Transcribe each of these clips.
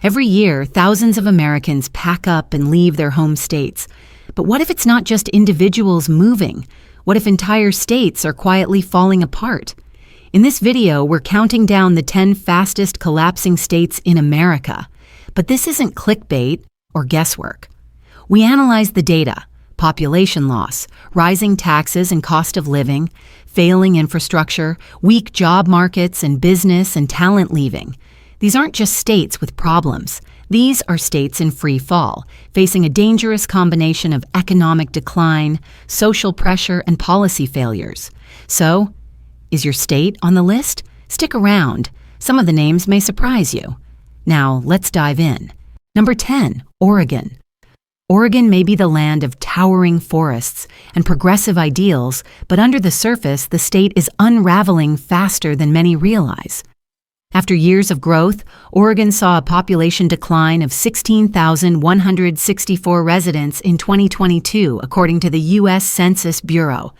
Every year, thousands of Americans pack up and leave their home states. But what if it's not just individuals moving? What if entire states are quietly falling apart? In this video, we're counting down the 10 fastest collapsing states in America. But this isn't clickbait or guesswork. We analyze the data: population loss, rising taxes and cost of living, failing infrastructure, weak job markets, and business and talent leaving. These aren't just states with problems. These are states in free fall, facing a dangerous combination of economic decline, social pressure, and policy failures. So, is your state on the list? Stick around. Some of the names may surprise you. Now, let's dive in. Number 10, Oregon. Oregon may be the land of towering forests and progressive ideals, but under the surface, the state is unraveling faster than many realize. After years of growth, Oregon saw a population decline of 16,164 residents in 2022, according to the U.S. Census Bureau.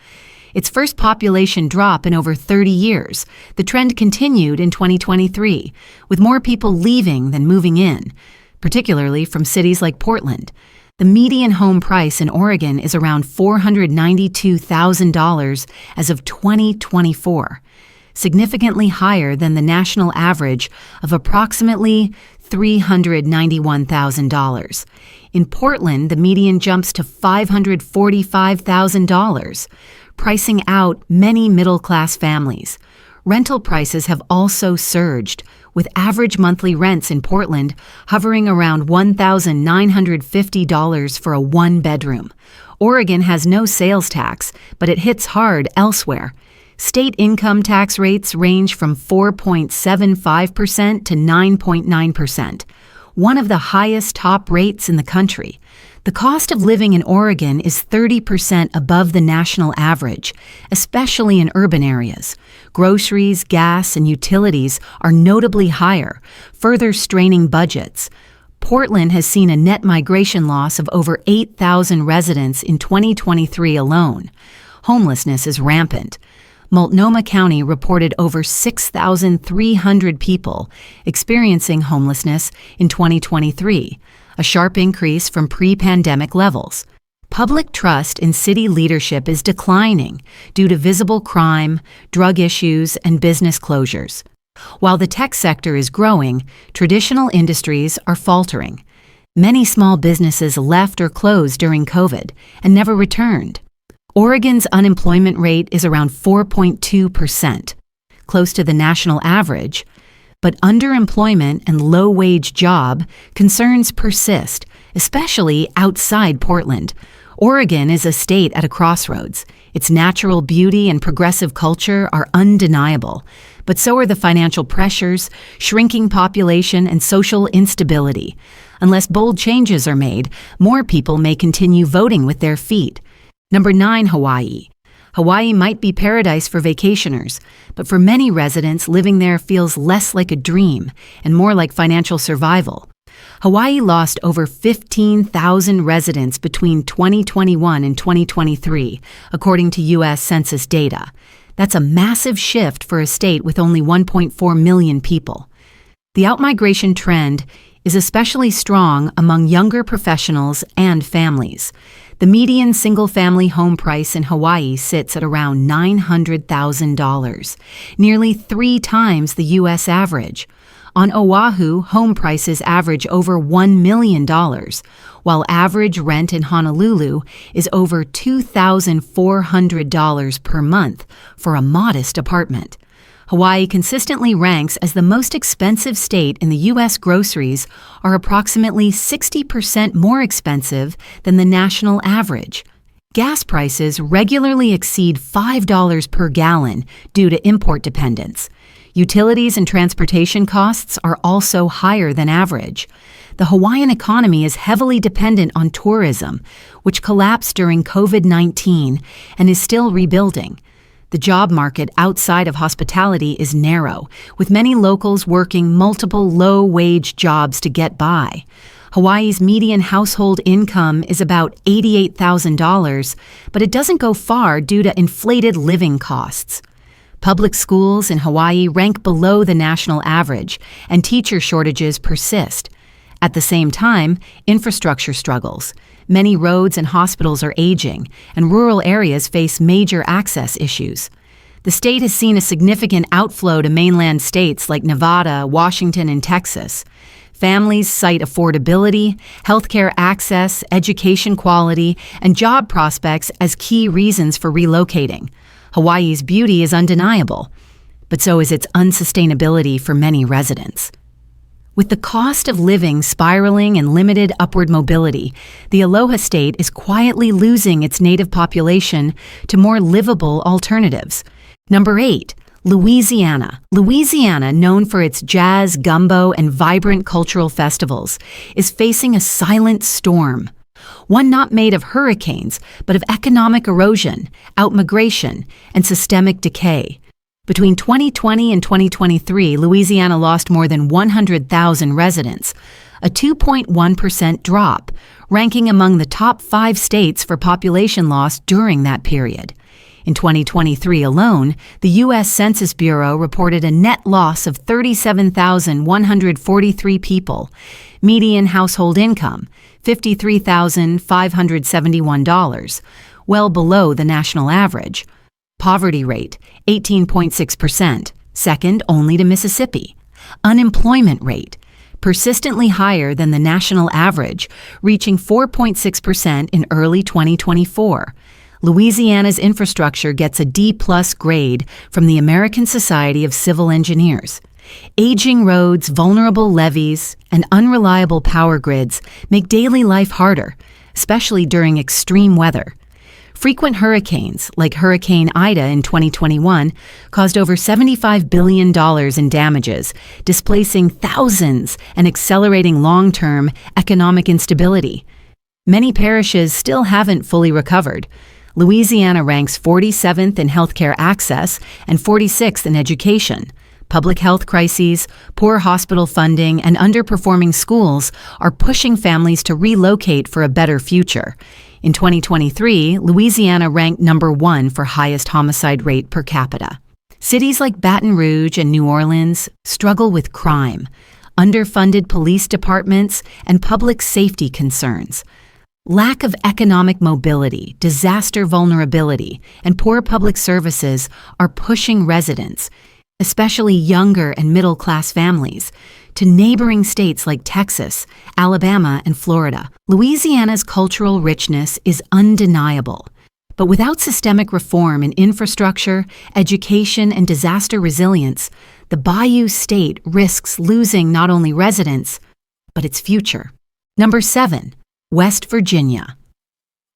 Its first population drop in over 30 years. The trend continued in 2023, with more people leaving than moving in, particularly from cities like Portland. The median home price in Oregon is around $492,000 as of 2024, significantly higher than the national average of approximately $391,000. In Portland, the median jumps to $545,000, pricing out many middle-class families. Rental prices have also surged, with average monthly rents in Portland hovering around $1,950 for a one-bedroom. Oregon has no sales tax, but it hits hard elsewhere. State income tax rates range from 4.75% to 9.9%, one of the highest top rates in the country. The cost of living in Oregon is 30% above the national average, especially in urban areas. Groceries, gas, and utilities are notably higher, further straining budgets. Portland has seen a net migration loss of over 8,000 residents in 2023 alone. Homelessness is rampant. Multnomah County reported over 6,300 people experiencing homelessness in 2023, a sharp increase from pre-pandemic levels. Public trust in city leadership is declining due to visible crime, drug issues, and business closures. While the tech sector is growing, traditional industries are faltering. Many small businesses left or closed during COVID and never returned. Oregon's unemployment rate is around 4.2%, close to the national average, but underemployment and low-wage job concerns persist, especially outside Portland. Oregon is a state at a crossroads. Its natural beauty and progressive culture are undeniable, but so are the financial pressures, shrinking population, and social instability. Unless bold changes are made, more people may continue voting with their feet. Number 9, Hawaii. Hawaii might be paradise for vacationers, but for many residents, living there feels less like a dream and more like financial survival. Hawaii lost over 15,000 residents between 2021 and 2023, according to U.S. Census data. That's a massive shift for a state with only 1.4 million people. The outmigration trend is especially strong among younger professionals and families. The median single-family home price in Hawaii sits at around $900,000, nearly 3 times the U.S. average. On Oahu, home prices average over $1 million, while average rent in Honolulu is over $2,400 per month for a modest apartment. Hawaii consistently ranks as the most expensive state in the U.S. Groceries are approximately 60% more expensive than the national average. Gas prices regularly exceed $5 per gallon due to import dependence. Utilities and transportation costs are also higher than average. The Hawaiian economy is heavily dependent on tourism, which collapsed during COVID-19 and is still rebuilding. The job market outside of hospitality is narrow, with many locals working multiple low-wage jobs to get by. Hawaii's median household income is about $88,000, but it doesn't go far due to inflated living costs. Public schools in Hawaii rank below the national average, and teacher shortages persist. At the same time, infrastructure struggles. Many roads and hospitals are aging, and rural areas face major access issues. The state has seen a significant outflow to mainland states like Nevada, Washington, and Texas. Families cite affordability, healthcare access, education quality, and job prospects as key reasons for relocating. Hawaii's beauty is undeniable, but so is its unsustainability for many residents. With the cost of living spiraling and limited upward mobility, the Aloha State is quietly losing its native population to more livable alternatives. Number 8. Louisiana. Louisiana, known for its jazz, gumbo, and vibrant cultural festivals, is facing a silent storm. One not made of hurricanes, but of economic erosion, outmigration, and systemic decay. Between 2020 and 2023, Louisiana lost more than 100,000 residents, a 2.1% drop, ranking among the top 5 states for population loss during that period. In 2023 alone, the U.S. Census Bureau reported a net loss of 37,143 people. Median household income, $53,571, well below the national average. Poverty rate, 18.6%, second only to Mississippi. Unemployment rate, persistently higher than the national average, reaching 4.6% in early 2024. Louisiana's infrastructure gets a D+ grade from the American Society of Civil Engineers. Aging roads, vulnerable levees, and unreliable power grids make daily life harder, especially during extreme weather. Frequent hurricanes, like Hurricane Ida in 2021, caused over $75 billion in damages, displacing thousands and accelerating long-term economic instability. Many parishes still haven't fully recovered. Louisiana ranks 47th in healthcare access and 46th in education. Public health crises, poor hospital funding, and underperforming schools are pushing families to relocate for a better future. In 2023, Louisiana ranked number 1 for highest homicide rate per capita. Cities like Baton Rouge and New Orleans struggle with crime, underfunded police departments, and public safety concerns. Lack of economic mobility, disaster vulnerability, and poor public services are pushing residents, especially younger and middle-class families, to neighboring states like Texas, Alabama, and Florida. Louisiana's cultural richness is undeniable, but without systemic reform in infrastructure, education, and disaster resilience, the Bayou State risks losing not only residents, but its future. Number 7. West Virginia.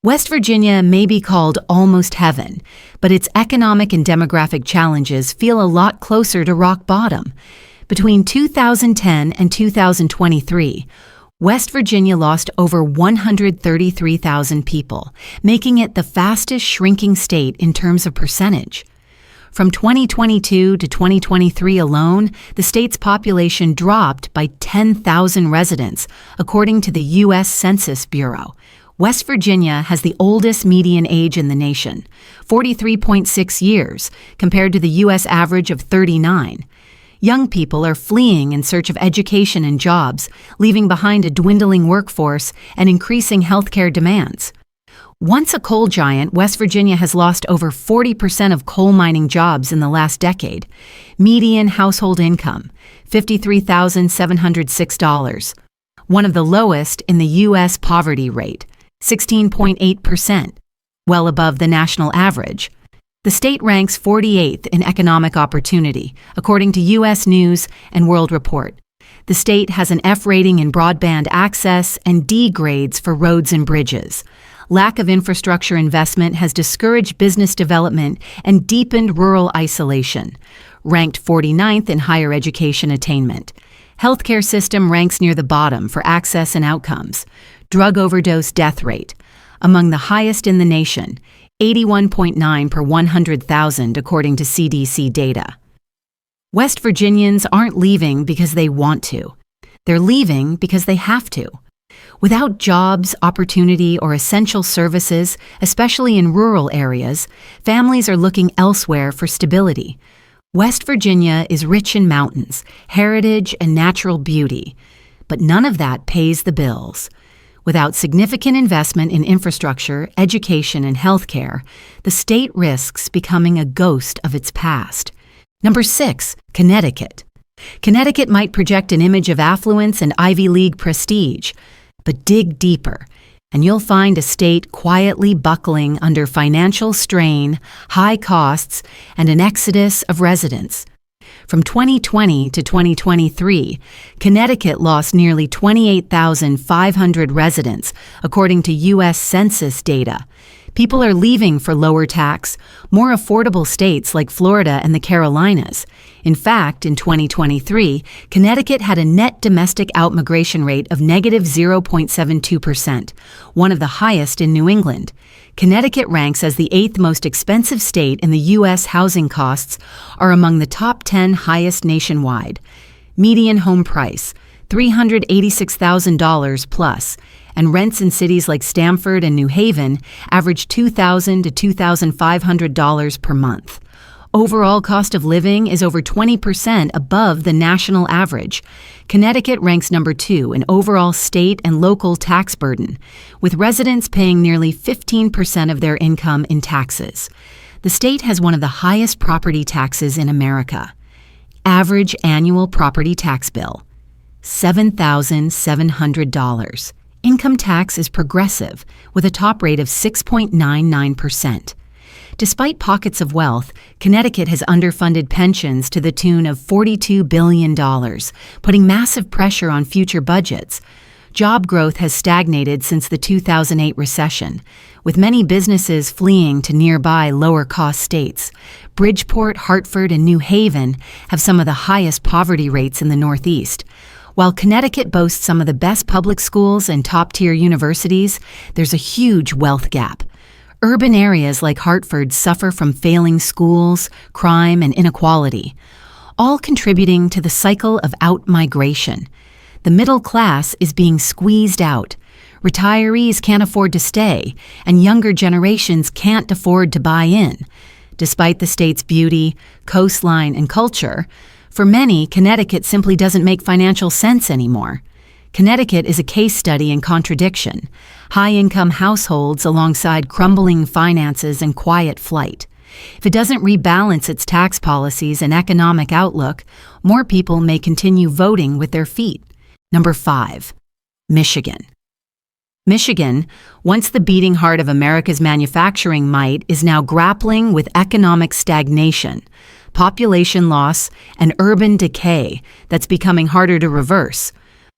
West Virginia may be called almost heaven, but its economic and demographic challenges feel a lot closer to rock bottom. Between 2010 and 2023, West Virginia lost over 133,000 people, making it the fastest shrinking state in terms of percentage. From 2022 to 2023 alone, the state's population dropped by 10,000 residents, according to the U.S. Census Bureau. West Virginia has the oldest median age in the nation, 43.6 years, compared to the U.S. average of 39. Young people are fleeing in search of education and jobs, leaving behind a dwindling workforce and increasing healthcare demands. Once a coal giant, West Virginia has lost over 40% of coal mining jobs in the last decade. Median household income, $53,706, one of the lowest in the U.S. poverty rate, 16.8%, well above the national average. The state ranks 48th in economic opportunity, according to U.S. News and World Report. The state has an F rating in broadband access and D grades for roads and bridges. Lack of infrastructure investment has discouraged business development and deepened rural isolation. Ranked 49th in higher education attainment. Healthcare system ranks near the bottom for access and outcomes. Drug overdose death rate, among the highest in the nation, 81.9 per 100,000 according to CDC data. West Virginians aren't leaving because they want to. They're leaving because they have to. Without jobs, opportunity, or essential services, especially in rural areas, families are looking elsewhere for stability. West Virginia is rich in mountains, heritage, and natural beauty. but none of that pays the bills. Without significant investment in infrastructure, education, and healthcare, the state risks becoming a ghost of its past. Number 6, Connecticut. Connecticut might project an image of affluence and Ivy League prestige, but dig deeper, and you'll find a state quietly buckling under financial strain, high costs, and an exodus of residents. From 2020 to 2023, Connecticut lost nearly 28,500 residents, according to U.S. Census data. People are leaving for lower tax, more affordable states like Florida and the Carolinas. In fact, in 2023, Connecticut had a net domestic outmigration rate of negative 0.72%, one of the highest in New England. Connecticut ranks as the 8th most expensive state in the U.S. Housing costs are among the top 10 highest nationwide. Median home price, $386,000 plus, and rents in cities like Stamford and New Haven average $2,000 to $2,500 per month. Overall cost of living is over 20% above the national average. Connecticut ranks number 2 in overall state and local tax burden, with residents paying nearly 15% of their income in taxes. The state has one of the highest property taxes in America. Average annual property tax bill, $7,700. Income tax is progressive, with a top rate of 6.99%. Despite pockets of wealth, Connecticut has underfunded pensions to the tune of $42 billion, putting massive pressure on future budgets. Job growth has stagnated since the 2008 recession, with many businesses fleeing to nearby lower-cost states. Bridgeport, Hartford, and New Haven have some of the highest poverty rates in the Northeast. While Connecticut boasts some of the best public schools and top-tier universities, there's a huge wealth gap. Urban areas like Hartford suffer from failing schools, crime, and inequality, all contributing to the cycle of out-migration. The middle class is being squeezed out. Retirees can't afford to stay, and younger generations can't afford to buy in. Despite the state's beauty, coastline, and culture, for many, Connecticut simply doesn't make financial sense anymore. Connecticut is a case study in contradiction: high-income households alongside crumbling finances and quiet flight. If it doesn't rebalance its tax policies and economic outlook, more people may continue voting with their feet. Number 5, Michigan. Michigan, once the beating heart of America's manufacturing might, is now grappling with economic stagnation, population loss, and urban decay that's becoming harder to reverse.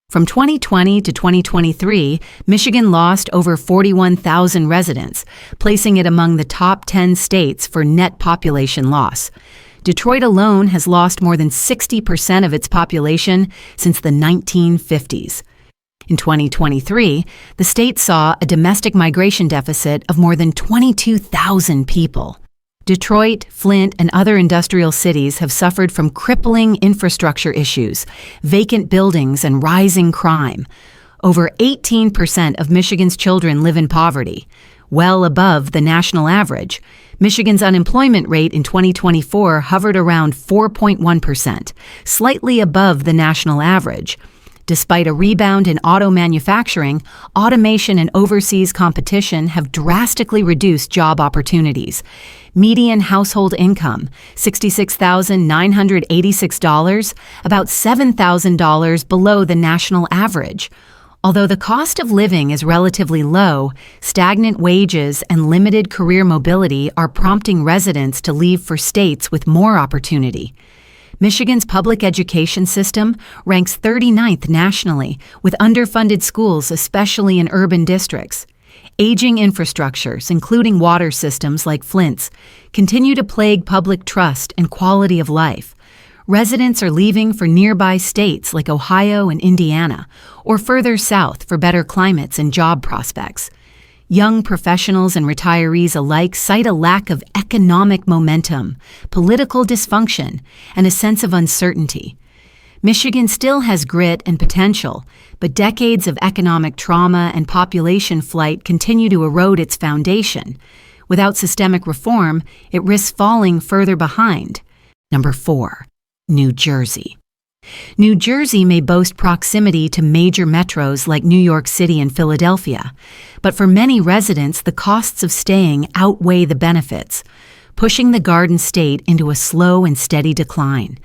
From 2020 to 2023, Michigan lost over 41,000 residents, placing it among the top 10 states for net population loss. Detroit alone has lost more than 60% of its population since the 1950s. In 2023, the state saw a domestic migration deficit of more than 22,000 people. Detroit, Flint, and other industrial cities have suffered from crippling infrastructure issues, vacant buildings, and rising crime. Over 18% of Michigan's children live in poverty, well above the national average. Michigan's unemployment rate in 2024 hovered around 4.1%, slightly above the national average. Despite a rebound in auto manufacturing, automation and overseas competition have drastically reduced job opportunities. Median household income, $66,986, about $7,000 below the national average. Although the cost of living is relatively low, stagnant wages and limited career mobility are prompting residents to leave for states with more opportunity. Michigan's public education system ranks 39th nationally, with underfunded schools, especially in urban districts. Aging infrastructures, including water systems like Flint's, continue to plague public trust and quality of life. Residents are leaving for nearby states like Ohio and Indiana, or further south for better climates and job prospects. Young professionals and retirees alike cite a lack of economic momentum, political dysfunction, and a sense of uncertainty. Michigan still has grit and potential, but decades of economic trauma and population flight continue to erode its foundation. Without systemic reform, it risks falling further behind. Number 4, New Jersey. New Jersey may boast proximity to major metros like New York City and Philadelphia, but for many residents, the costs of staying outweigh the benefits, pushing the Garden State into a slow and steady decline.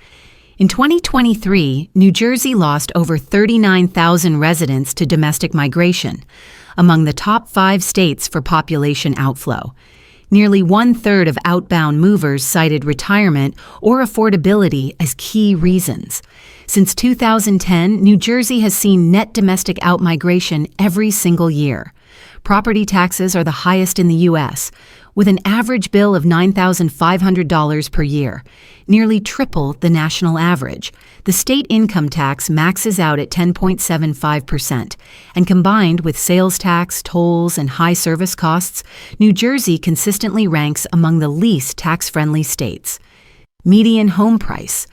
In 2023, New Jersey lost over 39,000 residents to domestic migration, among the top 5 states for population outflow. Nearly 1/3 of outbound movers cited retirement or affordability as key reasons. Since 2010, New Jersey has seen net domestic outmigration every single year. Property taxes are the highest in the U.S., with an average bill of $9,500 per year, nearly triple the national average. The state income tax maxes out at 10.75%, and combined with sales tax, tolls, and high service costs, New Jersey consistently ranks among the least tax-friendly states. Median home price,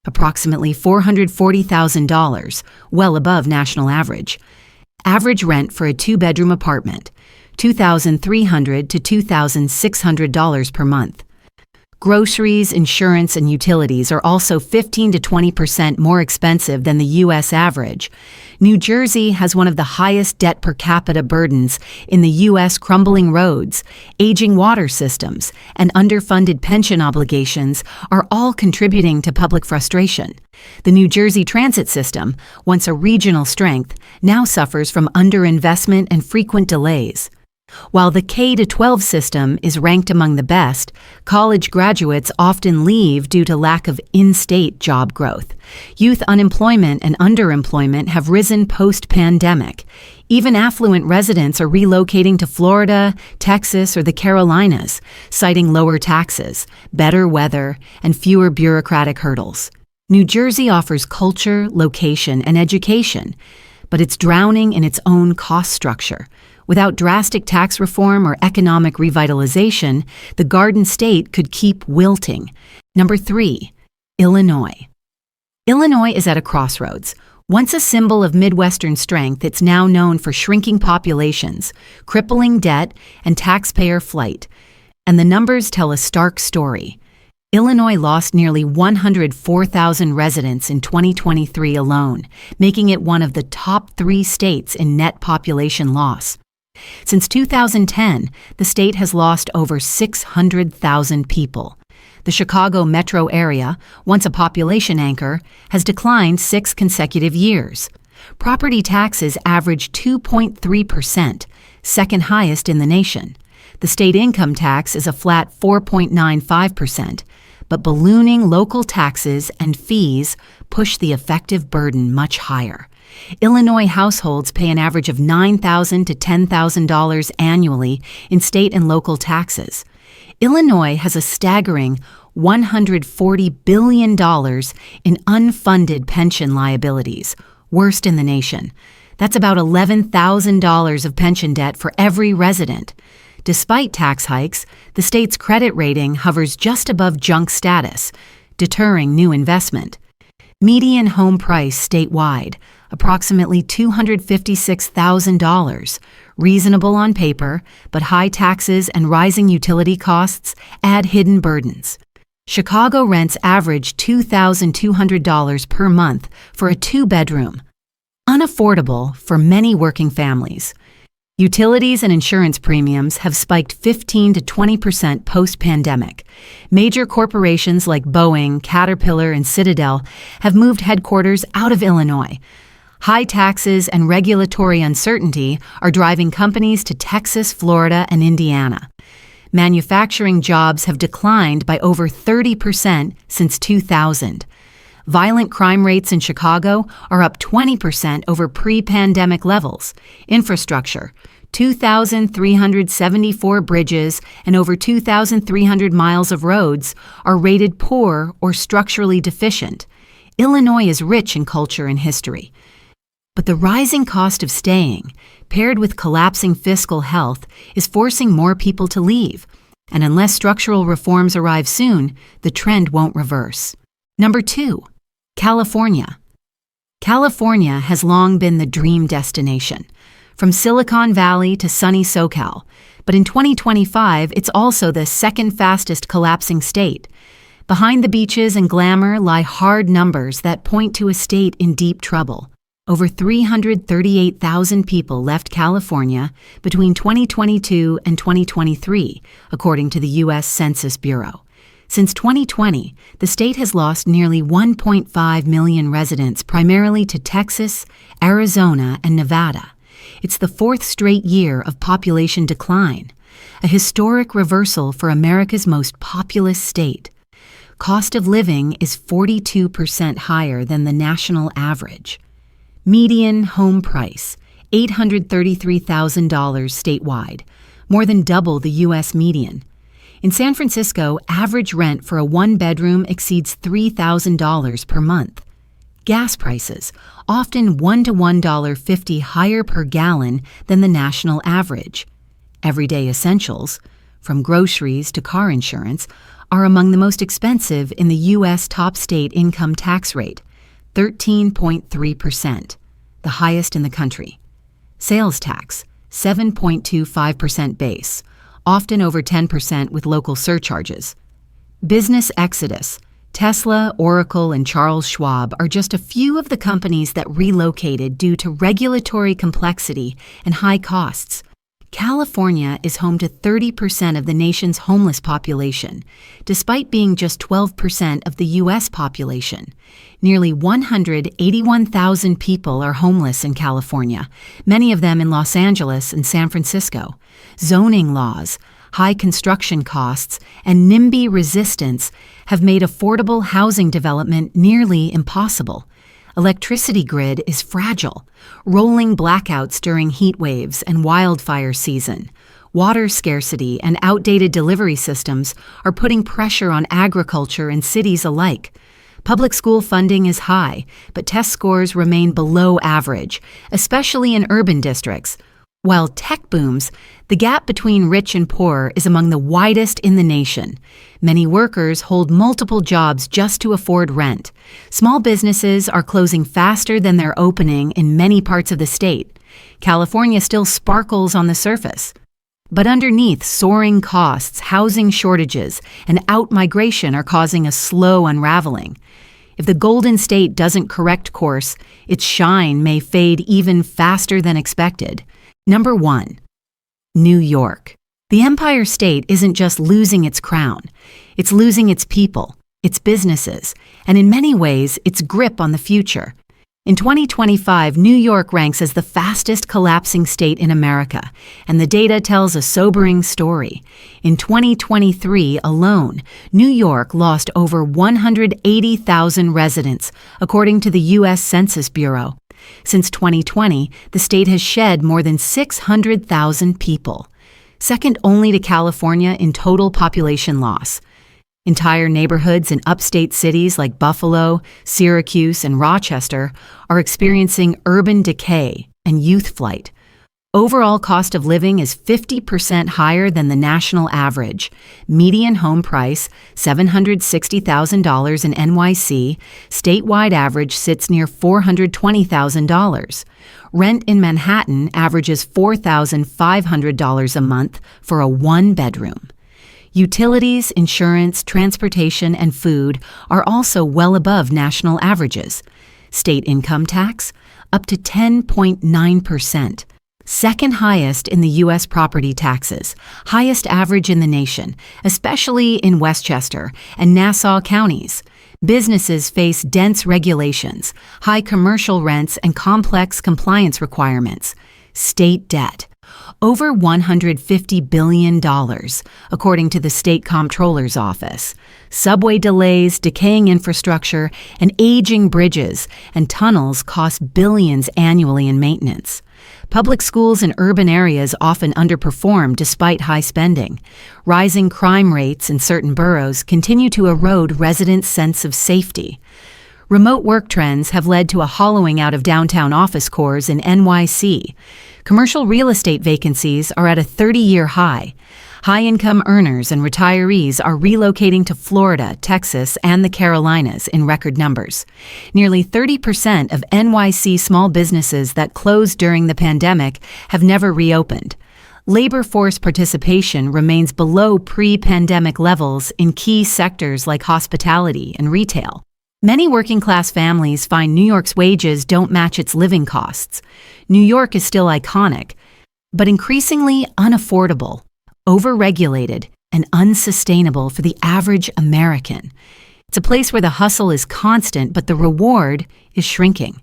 approximately $440,000, well above national average. Average rent for a 2-bedroom apartment, $2,300 to $2,600 per month. Groceries, insurance, and utilities are also 15 to 20% more expensive than the U.S. average. New Jersey has one of the highest debt per capita burdens in the U.S. Crumbling roads, aging water systems, and underfunded pension obligations are all contributing to public frustration. The New Jersey transit system, once a regional strength, now suffers from underinvestment and frequent delays. While the K-12 system is ranked among the best, college graduates often leave due to lack of in-state job growth. Youth unemployment and underemployment have risen post-pandemic. Even affluent residents are relocating to Florida, Texas, or the Carolinas, citing lower taxes, better weather, and fewer bureaucratic hurdles. New Jersey offers culture, location, and education, but it's drowning in its own cost structure. Without drastic tax reform or economic revitalization, the Garden State could keep wilting. Number 3, Illinois. Illinois is at a crossroads. Once a symbol of Midwestern strength, it's now known for shrinking populations, crippling debt, and taxpayer flight. And the numbers tell a stark story. Illinois lost nearly 104,000 residents in 2023 alone, making it one of the top 3 states in net population loss. Since 2010, the state has lost over 600,000 people. The Chicago metro area, once a population anchor, has declined 6 consecutive years. Property taxes average 2.3%, second highest in the nation. The state income tax is a flat 4.95%, but ballooning local taxes and fees push the effective burden much higher. Illinois households pay an average of $9,000 to $10,000 annually in state and local taxes. Illinois has a staggering $140 billion in unfunded pension liabilities, worst in the nation. That's about $11,000 of pension debt for every resident. Despite tax hikes, the state's credit rating hovers just above junk status, deterring new investment. Median home price statewide, approximately $256,000, reasonable on paper, but high taxes and rising utility costs add hidden burdens. Chicago rents average $2,200 per month for a 2-bedroom, unaffordable for many working families. Utilities and insurance premiums have spiked 15 to 20% post-pandemic. Major corporations like Boeing, Caterpillar, and Citadel have moved headquarters out of Illinois. High taxes and regulatory uncertainty are driving companies to Texas, Florida, and Indiana. Manufacturing jobs have declined by over 30% since 2000. Violent crime rates in Chicago are up 20% over pre-pandemic levels. Infrastructure, 2,374 bridges and over 2,300 miles of roads are rated poor or structurally deficient. Illinois is rich in culture and history. But the rising cost of staying, paired with collapsing fiscal health, is forcing more people to leave. And unless structural reforms arrive soon, the trend won't reverse. Number 2. California. California has long been the dream destination, from Silicon Valley to sunny SoCal. But in 2025, it's also the second fastest collapsing state. Behind the beaches and glamour lie hard numbers that point to a state in deep trouble. Over 338,000 people left California between 2022 and 2023, according to the U.S. Census Bureau. Since 2020, the state has lost nearly 1.5 million residents, primarily to Texas, Arizona, and Nevada. It's the fourth straight year of population decline, a historic reversal for America's most populous state. Cost of living is 42% higher than the national average. Median home price, $833,000 statewide, more than double the U.S. median. In San Francisco, average rent for a one-bedroom exceeds $3,000 per month. Gas prices, often $1 to $1.50 higher per gallon than the national average. Everyday essentials, from groceries to car insurance, are among the most expensive in the U.S. top state income tax rate, 13.3%, the highest in the country. Sales tax, 7.25% base, often over 10% with local surcharges. Business exodus, Tesla, Oracle, and Charles Schwab are just a few of the companies that relocated due to regulatory complexity and high costs. California is home to 30% of the nation's homeless population, despite being just 12% of the U.S. population. Nearly 181,000 people are homeless in California, many of them in Los Angeles and San Francisco. Zoning laws, high construction costs, and NIMBY resistance have made affordable housing development nearly impossible. Electricity grid is fragile, rolling blackouts during heat waves and wildfire season. Water scarcity and outdated delivery systems are putting pressure on agriculture and cities alike. Public school funding is high, but test scores remain below average, especially in urban districts. While tech booms, the gap between rich and poor is among the widest in the nation. Many workers hold multiple jobs just to afford rent. Small businesses are closing faster than they're opening in many parts of the state. California still sparkles on the surface. But underneath soaring costs, housing shortages, and out-migration are causing a slow unraveling. If the Golden State doesn't correct course, its shine may fade even faster than expected. Number 1. New York. The Empire State isn't just losing its crown. It's losing its people, its businesses, and in many ways, its grip on the future. In 2025, New York ranks as the fastest collapsing state in America, and the data tells a sobering story. In 2023 alone, New York lost over 180,000 residents, according to the U.S. Census Bureau. Since 2020, the state has shed more than 600,000 people, second only to California in total population loss. Entire neighborhoods in upstate cities like Buffalo, Syracuse, and Rochester are experiencing urban decay and youth flight. Overall cost of living is 50% higher than the national average. Median home price, $760,000 in NYC. Statewide average sits near $420,000. Rent in Manhattan averages $4,500 a month for a one-bedroom. Utilities, insurance, transportation, and food are also well above national averages. State income tax, up to 10.9%. Second highest in the U.S. property taxes, highest average in the nation, especially in Westchester and Nassau counties. Businesses face dense regulations, high commercial rents, and complex compliance requirements. State debt, over $150 billion, according to the State Comptroller's Office. Subway delays, decaying infrastructure, and aging bridges and tunnels cost billions annually in maintenance. Public schools in urban areas often underperform despite high spending. Rising crime rates in certain boroughs continue to erode residents' sense of safety. Remote work trends have led to a hollowing out of downtown office cores in NYC. Commercial real estate vacancies are at a 30-year high. High-income earners and retirees are relocating to Florida, Texas, and the Carolinas in record numbers. Nearly 30% of NYC small businesses that closed during the pandemic have never reopened. Labor force participation remains below pre-pandemic levels in key sectors like hospitality and retail. Many working-class families find New York's wages don't match its living costs. New York is still iconic, but increasingly unaffordable, overregulated, and unsustainable for the average American. It's a place where the hustle is constant, but the reward is shrinking.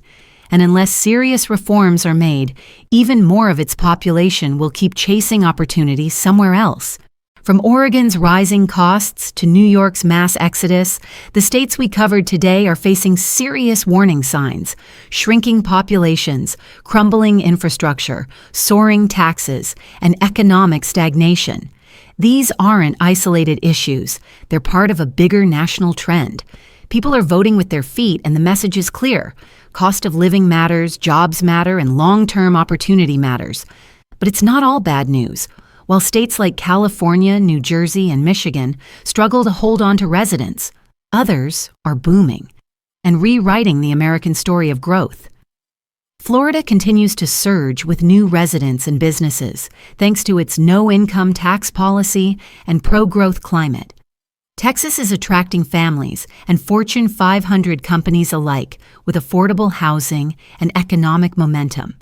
And unless serious reforms are made, even more of its population will keep chasing opportunities somewhere else. From Oregon's rising costs to New York's mass exodus, the states we covered today are facing serious warning signs: shrinking populations, crumbling infrastructure, soaring taxes, and economic stagnation. These aren't isolated issues. They're part of a bigger national trend. People are voting with their feet, and the message is clear. Cost of living matters, jobs matter, and long-term opportunity matters. But it's not all bad news. While states like California, New Jersey, and Michigan struggle to hold on to residents, others are booming and rewriting the American story of growth. Florida continues to surge with new residents and businesses, thanks to its no-income tax policy and pro-growth climate. Texas is attracting families and Fortune 500 companies alike with affordable housing and economic momentum.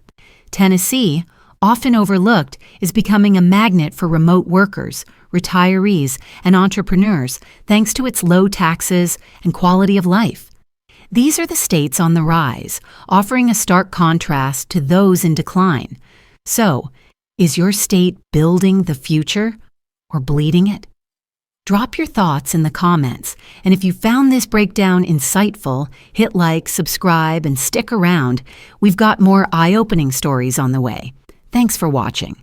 Tennessee, often overlooked, is becoming a magnet for remote workers, retirees, and entrepreneurs thanks to its low taxes and quality of life. These are the states on the rise, offering a stark contrast to those in decline. So, is your state building the future or bleeding it? Drop your thoughts in the comments, and if you found this breakdown insightful, hit like, subscribe, and stick around. We've got more eye-opening stories on the way. Thanks for watching.